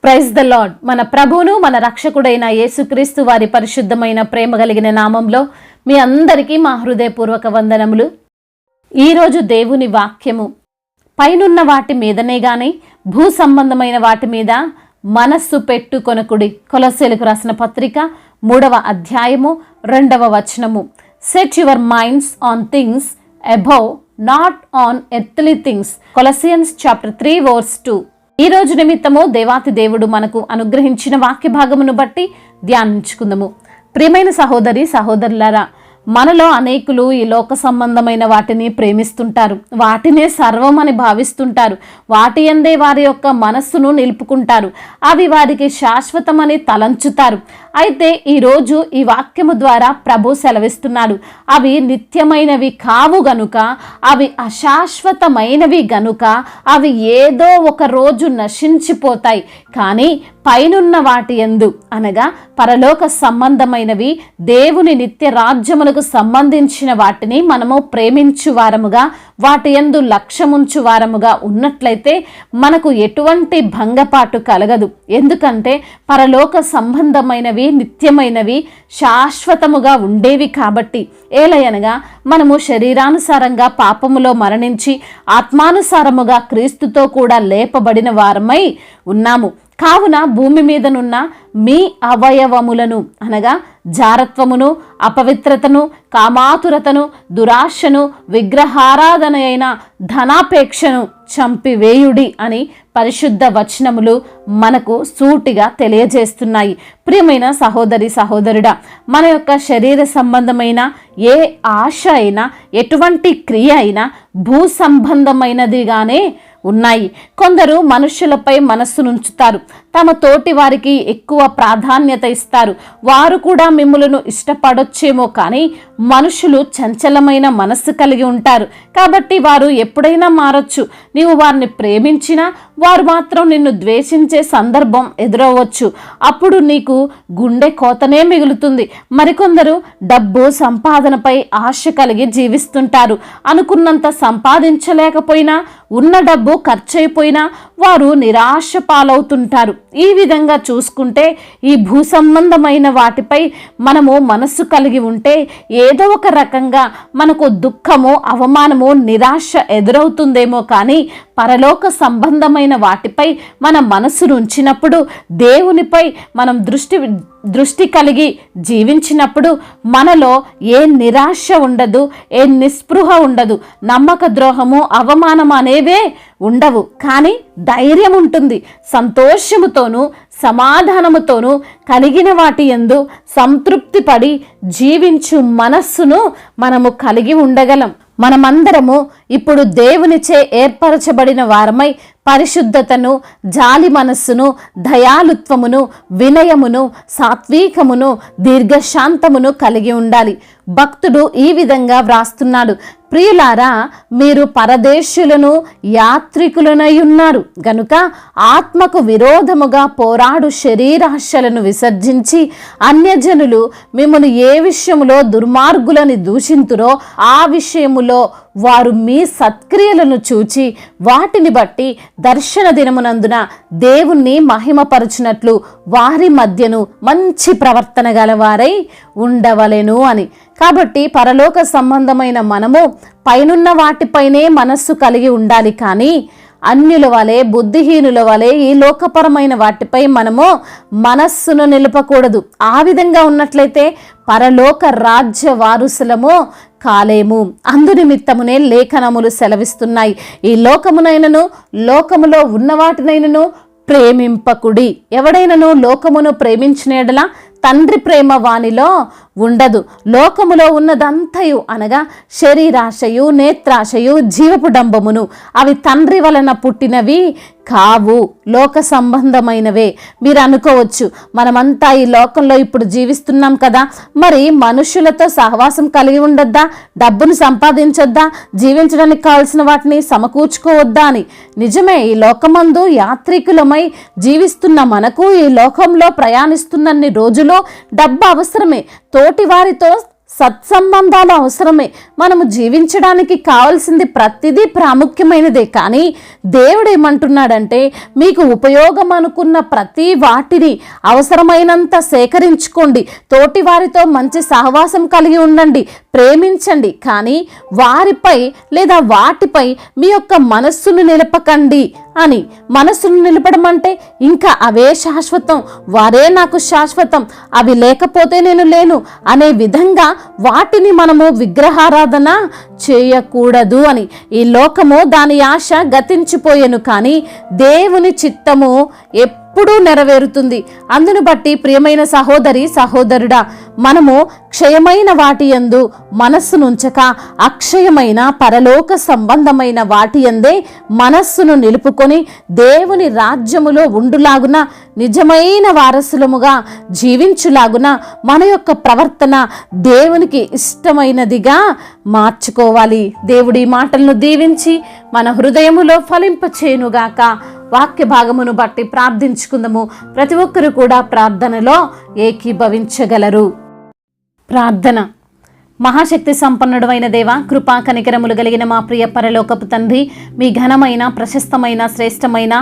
Praise the lord. మన ప్రభువును మన రక్షకుడైన యేసుక్రీస్తు వారి పరిశుద్ధమైన ప్రేమ కలిగిన నామంలో మీ అందరికీ మా హృదయపూర్వక వందనములు. ఈరోజు దేవుని వాక్యము, పైనున్న వాటి మీదనే గాని భూ సంబంధమైన వాటి మీద మనస్సు పెట్టుకొనకుడి. కొలస్సీలకు రాసిన పత్రిక 3వ అధ్యాయము 2వ వచనము. Set your minds on things above, not on earthly things. Colossians chapter 3 verse 2. ఈ రోజు నిమిత్తము దేవాతి దేవుడు మనకు అనుగ్రహించిన వాక్య భాగమును బట్టి ధ్యానించుకుందాము. ప్రియమైన సహోదరి సహోదరులారా, మనలో అనేకులు ఈ లోక సంబంధమైన వాటిని ప్రేమిస్తుంటారు, వాటినే సర్వం అని భావిస్తుంటారు, వాటి యందే వారి యొక్క మనస్సును నిలుపుకుంటారు, అవి వారికి శాశ్వతమని తలంచుతారు. అయితే ఈరోజు ఈ వాక్యము ద్వారా ప్రభు సెలవిస్తున్నాడు, అవి నిత్యమైనవి కావు గనుక, అవి అశాశ్వతమైనవి గనుక, అవి ఏదో ఒక రోజు నశించిపోతాయి. కానీ పైనున్న వాటి యందు అనగా పరలోక సంబంధమైనవి, దేవుని నిత్య రాజ్యములకు సంబంధించిన వాటిని మనము ప్రేమించు వారముగా, వాటి యందు లక్ష్యముంచు వారముగా ఉన్నట్లయితే మనకు ఎటువంటి భంగపాటు కలగదు. ఎందుకంటే పరలోక సంబంధమైనవి, నిత్యమైనవి, శాశ్వతముగా ఉండేవి కాబట్టి. ఏలయనగా మనము శరీరానుసారంగా పాపములో మరణించి ఆత్మానుసారముగా క్రీస్తుతో కూడా లేపబడిన వారమై ఉన్నాము. కావున భూమి మీదనున్న మీ అవయవములను అనగా జారత్వమును, అపవిత్రతను, కామాతురతను, దురాశను, విగ్రహారాధన అయిన ధనాపేక్షను చంపివేయుడి అని పరిశుద్ధ వచనములు మనకు సూటిగా తెలియజేస్తున్నాయి. ప్రియమైన సహోదరి సహోదరుడా, మన యొక్క శరీర సంబంధమైన ఏ ఆశ అయినా, ఎటువంటి క్రియ అయినా భూ సంబంధమైనదిగానే ఉన్నాయి. కొందరు మనుషులపై మనస్సునుంచుతారు, తమ తోటి వారికి ఎక్కువ ప్రాధాన్యత ఇస్తారు. వారు కూడా మిమ్ములను ఇష్టపడొచ్చేమో, కానీ మనుషులు చంచలమైన మనస్సు కలిగి ఉంటారు కాబట్టి వారు ఎప్పుడైనా మారొచ్చు. నీవు వారిని ప్రేమించినా వారు మాత్రం నిన్ను ద్వేషించే సందర్భం ఎదురవచ్చు. అప్పుడు నీకు గుండె కోతనే మిగులుతుంది. మరికొందరు డబ్బు సంపాదనపై ఆశ కలిగి జీవిస్తుంటారు. అనుకున్నంత సంపాదించలేకపోయినా, ఉన్న డబ్బు ఖర్చు అయిపోయినా వారు నిరాశ పాలవుతుంటారు. ఈ విధంగా చూసుకుంటే ఈ భూ సంబంధమైన వాటిపై మనము మనస్సు కలిగి ఉంటే ఏదో ఒక రకంగా మనకు దుఃఖము, అవమానము, నిరాశ ఎదురవుతుందేమో, కానీ పరలోక సంబంధమైన వాటిపై మన మనస్సును ఉంచినప్పుడు, దేవునిపై మనం దృష్టి కలిగి జీవించినప్పుడు మనలో ఏ నిరాశ ఉండదు, ఏ నిస్పృహ ఉండదు, నమ్మక ద్రోహము, అవమానం అనేవే ఉండవు. కానీ ధైర్యం ఉంటుంది. సంతోషముతోనూ సమాధానముతోనూ కలిగిన వాటి యందు సంతృప్తి పడి జీవించు మనస్సును మనము కలిగి ఉండగలం. మనమందరము ఇప్పుడు దేవునిచే ఏర్పరచబడిన వారమై పరిశుద్ధతను, జాలి మనస్సును, దయాలుత్వమును, వినయమును, సాత్వికమును, దీర్ఘశాంతమును కలిగి ఉండాలి. భక్తుడు ఈ విధంగా వ్రాస్తున్నాడు, ప్రియులారా, మీరు పరదేశులను, యాత్రికులనై ఉన్నారు గనుక ఆత్మకు విరోధముగా పోరాడు శరీరాశలను విసర్జించి, అన్యజనులు మిమ్మల్ని ఏ విషయములో దుర్మార్గులని దూషింతురో ఆ విషయములో వారు మీ సత్క్రియలను చూచి వాటిని బట్టి దర్శన దినమునందున దేవుణ్ణి మహిమపరచునట్లు వారి మధ్యను మంచి ప్రవర్తన గలవారై ఉండవలెను అని. కాబట్టి పరలోక సంబంధమైన మనము పైనున్న వాటిపైనే మనస్సు కలిగి ఉండాలి, కానీ అన్యుల వలె, బుద్ధిహీనుల వలె ఈ లోకపరమైన వాటిపై మనము మనస్సును నిలపకూడదు. ఆ విధంగా ఉన్నట్లయితే పరలోక రాజ్య వారసులము కాలేము. అందునిమిత్తమునే లేఖనములు సెలవిస్తున్నాయి, ఈ లోకమునైనను లోకములో ఉన్న వాటినైనను ప్రేమింపకుడి. ఎవడైనను లోకమును ప్రేమించిన యెడల తండ్రి ప్రేమ వానిలో ఉండదు. లోకములో ఉన్నదంతయు అనగా శరీరాశయు, నేత్రాశయు, జీవపు డంబమును అవి తండ్రి వలన పుట్టినవి కావు, లోక సంబంధమైనవే. మీరు అనుకోవచ్చు, మనమంతా ఈ లోకంలో ఇప్పుడు జీవిస్తున్నాం కదా, మరి మనుషులతో సహవాసం కలిగి ఉండొద్దా, డబ్బును సంపాదించొద్దా, జీవించడానికి కావాల్సిన వాటిని సమకూర్చుకోవద్దా అని. నిజమే, ఈ లోకమందు యాత్రికులమై జీవిస్తున్న మనకు ఈ లోకంలో ప్రయాణిస్తున్నన్ని రోజులు డబ్బు అవసరమే. తోటి వారితో సత్సంబంధాలు అవసరమే. మనము జీవించడానికి కావాల్సింది ప్రతిదీ ప్రాముఖ్యమైనదే. కానీ దేవుడు ఏమంటున్నాడంటే, మీకు ఉపయోగం అనుకున్న ప్రతి వాటిని అవసరమైనంత సేకరించుకోండి, తోటి వారితో మంచి సహవాసం కలిగి ఉండండి, ప్రేమించండి, కానీ వారిపై లేదా వాటిపై మీ యొక్క మనస్సును నిలపకండి అని. మనస్సును నిలపడం అంటే ఇంకా అవే శాశ్వతం, వారే నాకు శాశ్వతం, అవి లేకపోతే నేను లేను అనే విధంగా వాటిని మనము విగ్రహారాధన చేయకూడదు అని. ఈ లోకము దాని ఆశ గతించిపోయేను, కానీ దేవుని చిత్తము ఎప్పుడూ నెరవేరుతుంది. అందును బట్టి ప్రియమైన సహోదరి సహోదరుడా, మనము క్షయమైన వాటి యందు మనస్సునుంచక అక్షయమైన పరలోక సంబంధమైన వాటి యందే మనస్సును నిలుపుకొని దేవుని రాజ్యములో ఉండులాగున, నిజమైన వారసులముగా జీవించులాగున మన యొక్క ప్రవర్తన దేవునికి ఇష్టమైనదిగా మార్చుకోవాలి. దేవుడి మాటలను దీవించి మన హృదయములో ఫలింపచేయునుగాక. వాక్య భాగమును బట్టి ప్రార్థించుకుందాము. ప్రతి ఒక్కరు కూడా ప్రార్థనలో ఏకీభవించగలరు. ప్రార్థన. మహాశక్తి సంపన్నుడైన దేవ, కృపా కనికరములు కలిగిన మా ప్రియ పరలోకపు తండ్రి, మీ ఘనమైన ప్రశస్తమైన శ్రేష్టమైన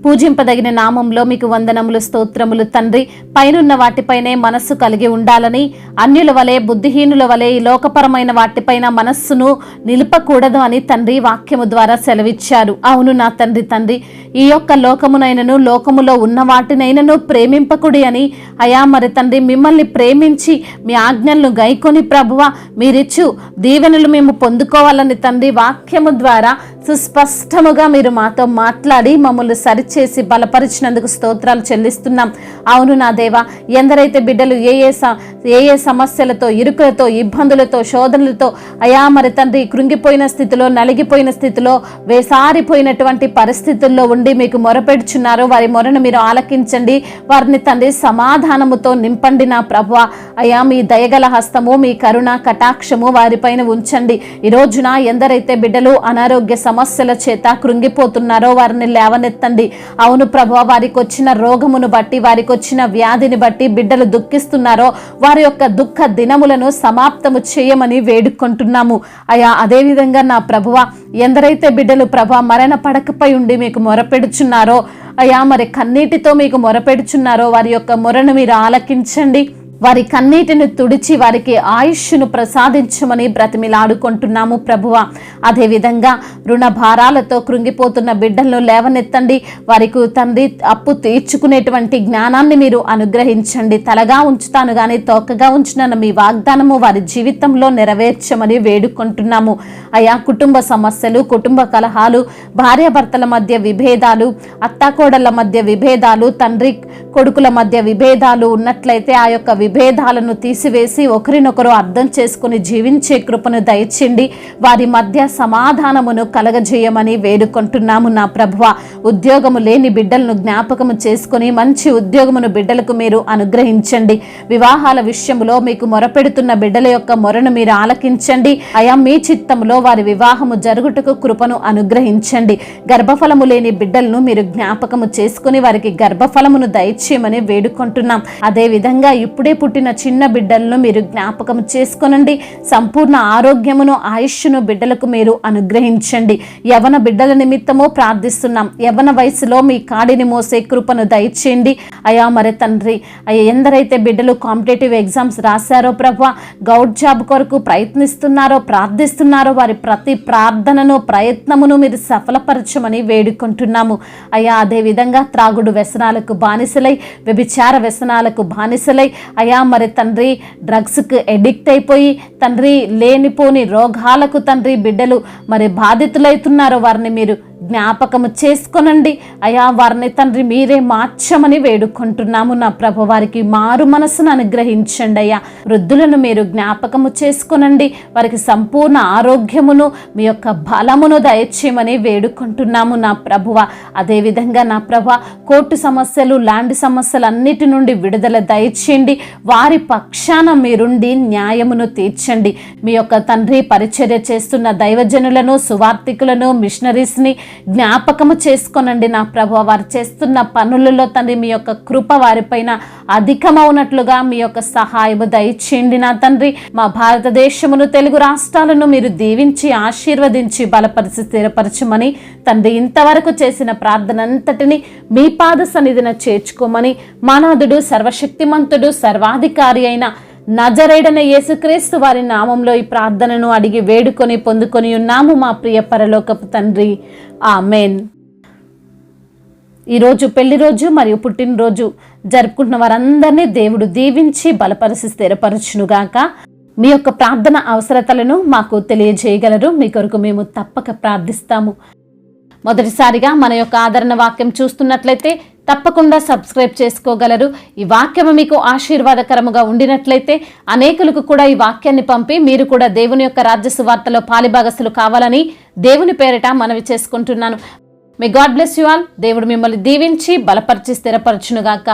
పూజింపదగిన నామంలో మీకు వందనములు, స్తోత్రములు తండ్రి. పైనున్న వాటిపైనే మనస్సు కలిగి ఉండాలని, అన్యుల వలె బుద్ధిహీనుల వలె ఈ లోకపరమైన వాటిపైన మనస్సును నిలుపకూడదు అని తండ్రి వాక్యము ద్వారా సెలవిచ్చారు. అవును నా తండ్రి, ఈ యొక్క లోకమునైనను లోకములో ఉన్న వాటినైనను ప్రేమింపకుడి అని. అయా మరి తండ్రి, మిమ్మల్ని ప్రేమించి మీ ఆజ్ఞలను గైకొని ప్రభువ మీరిచ్చు దీవెనలు మేము పొందుకోవాలని తండ్రి వాక్యము ద్వారా సుస్పష్టముగా మీరు మాతో మాట్లాడి మమ్మల్ని సరిచేసి బలపరిచినందుకు స్తోత్రాలు చెల్లిస్తున్నాం. అవును నా దేవా, ఎందరైతే బిడ్డలు ఏ ఏ సమస్యలతో, ఇరుకులతో, ఇబ్బందులతో, శోధనలతో అయా మరి తండ్రి కృంగిపోయిన స్థితిలో, నలిగిపోయిన స్థితిలో, వేసారిపోయినటువంటి పరిస్థితుల్లో ఉండి మీకు మొరపెడుచున్నారో వారి మొరను మీరు ఆలకించండి. వారిని తండ్రి సమాధానముతో నింపండి నా ప్రభువా. అయా మీ దయగల హస్తము, మీ కరుణ కటాక్షము వారిపైన ఉంచండి. ఈ రోజున ఎందరైతే బిడ్డలు అనారోగ్య సమస్యల చేత కృంగిపోతున్నారో వారిని లేవనెత్తండి. అవును ప్రభువా, వారికి వచ్చిన రోగమును బట్టి, వారికి వచ్చిన వ్యాధిని బట్టి బిడ్డలు దుఃఖిస్తున్నారో వారి యొక్క దుఃఖ దినములను సమాప్తము చేయమని వేడుకుంటున్నాము. అయా అదేవిధంగా నా ప్రభువా, ఎందరైతే బిడ్డలు ప్రభువా మరణ పడకపై ఉండి మీకు మొరపెడుచున్నారో అయా మరి కన్నీటితో మీకు మొరపెడుచున్నారో వారి యొక్క మొరను మీరు ఆలకించండి. వారి కన్నీటిని తుడిచి వారికి ఆయుష్ను ప్రసాదించమని బ్రతిమిలాడుకుంటున్నాము ప్రభువా. అదేవిధంగా రుణ భారాలతో కృంగిపోతున్న బిడ్డలను లేవనెత్తండి. వారికి తండ్రి అప్పు తీర్చుకునేటువంటి జ్ఞానాన్ని మీరు అనుగ్రహించండి. తలగా ఉంచుతాను కానీ తోకగా ఉంచునన్న మీ వాగ్దానము వారి జీవితంలో నెరవేర్చమని వేడుకుంటున్నాము. అయా కుటుంబ సమస్యలు, కుటుంబ కలహాలు, భార్యాభర్తల మధ్య విభేదాలు, అత్తాకోడళ్ల మధ్య విభేదాలు, తండ్రి కొడుకుల మధ్య విభేదాలు ఉన్నట్లయితే ఆ యొక్క విభేదాలను తీసివేసి ఒకరినొకరు అర్థం చేసుకుని జీవించే కృపను దయచేయండి. వారి మధ్య సమాధానమును కలగజేయమని వేడుకుంటున్నాము నా ప్రభువా. ఉద్యోగము లేని బిడ్డలను జ్ఞాపకము చేసుకుని మంచి ఉద్యోగమును బిడ్డలకు మీరు అనుగ్రహించండి. వివాహాల విషయంలో మీకు మొరపెడుతున్న బిడ్డల యొక్క మొరను మీరు ఆలకించండి. అయా మీ చిత్తములో వారి వివాహము జరుగుటకు కృపను అనుగ్రహించండి. గర్భఫలము లేని బిడ్డలను మీరు జ్ఞాపకము చేసుకుని వారికి గర్భఫలమును దయచేయమని వేడుకుంటున్నాం. అదే విధంగా ఇప్పుడే పుట్టిన చిన్న బిడ్డలను మీరు జ్ఞాపకం చేసుకొనండి. సంపూర్ణ ఆరోగ్యమును, ఆయుష్ను బిడ్డలకు మీరు అనుగ్రహించండి. యవన బిడ్డల నిమిత్తము ప్రార్థిస్తున్నాం. యవన వయసులో మీ కాడిని మోసే కృపను దయచేయండి. అయా మరి తండ్రి, ఎందరైతే బిడ్డలు కాంపిటేటివ్ ఎగ్జామ్స్ రాశారో ప్రభువా, గౌడ్ జాబ్ కొరకు ప్రయత్నిస్తున్నారో, ప్రార్థిస్తున్నారో వారి ప్రతి ప్రార్థనను, ప్రయత్నమును మీరు సఫలపరచమని వేడుకుంటున్నాము. అయా అదే విధంగా త్రాగుడు వ్యసనాలకు బానిసలై, వ్యభిచార వ్యసనాలకు బానిసలై అయా మరి తండ్రి డ్రగ్స్కి ఎడిక్ట్ అయిపోయి తండ్రి లేనిపోని రోగాలకు తండ్రి బిడ్డలు మరి బాధితులవుతున్నారో వారిని మీరు జ్ఞాపకము చేసుకొనండి. అయా వారిని తండ్రి మీరే మార్చమని వేడుకుంటున్నాము నా ప్రభు. వారికి మారు మనసును అనుగ్రహించండి అయ్యా. వృద్ధులను మీరు జ్ఞాపకము చేసుకొనండి. వారికి సంపూర్ణ ఆరోగ్యమును, మీ యొక్క బలమును దయచేయమని వేడుకుంటున్నాము నా ప్రభువ. అదేవిధంగా నా ప్రభు, కోర్టు సమస్యలు, ల్యాండ్ సమస్యలు అన్నిటి నుండి విడుదల దయచేయండి. వారి పక్షాన మీరుండి న్యాయమును తీర్చండి. మీ యొక్క తండ్రి పరిచర్య చేస్తున్న దైవజనులను, సువార్థికులను, మిషనరీస్ని జ్ఞాపకము చేసుకోనండి నా ప్రభువా. వారు చేస్తున్న పనులలో తండ్రి మీ యొక్క కృప వారిపైన అధికమవునట్లుగా మీ యొక్క సహాయము దయచేయండి నా తండ్రి. మా భారతదేశమును, తెలుగు రాష్ట్రాలను మీరు దీవించి ఆశీర్వదించి బలపరిచి స్థిరపరచమని తండ్రి, ఇంతవరకు చేసిన ప్రార్థన అంతటిని మీ పాద సన్నిధిన చేర్చుకోమని మానాథుడు, సర్వశక్తిమంతుడు, సర్వాధికారి అయిన నజరేయుడైన యేసుక్రీస్తు వారి నామంలో ఈ ప్రార్థనను అడిగి వేడుకొని పొందుకొని ఉన్నాము మా ప్రియ పరలోకపు తండ్రి. ఆమెన్. ఈరోజు పెళ్లి రోజు మరియు పుట్టినరోజు జరుపుకుంటున్న వారందరినీ దేవుడు దీవించి బలపరిచి స్థిరపరచునుగాక. మీ యొక్క ప్రార్థన అవసరతలను మాకు తెలియజేయగలరు. మీ కొరకు మేము తప్పక ప్రార్థిస్తాము. మొదటిసారిగా మన యొక్క ఆదరణ వాక్యం చూస్తున్నట్లయితే తప్పకుండా సబ్స్క్రైబ్ చేసుకోగలరు. ఈ వాక్యం మీకు ఆశీర్వాదకరముగా ఉండినట్లయితే అనేకులకు కూడా ఈ వాక్యాన్ని పంపి మీరు కూడా దేవుని యొక్క రాజ్య సువార్తలో పాలిభాగస్తులు కావాలని దేవుని పేరిట మనవి చేసుకుంటున్నాను. May God bless you all. దేవుడు మిమ్మల్ని దీవించి బలపరిచి స్థిరపరచునుగాక.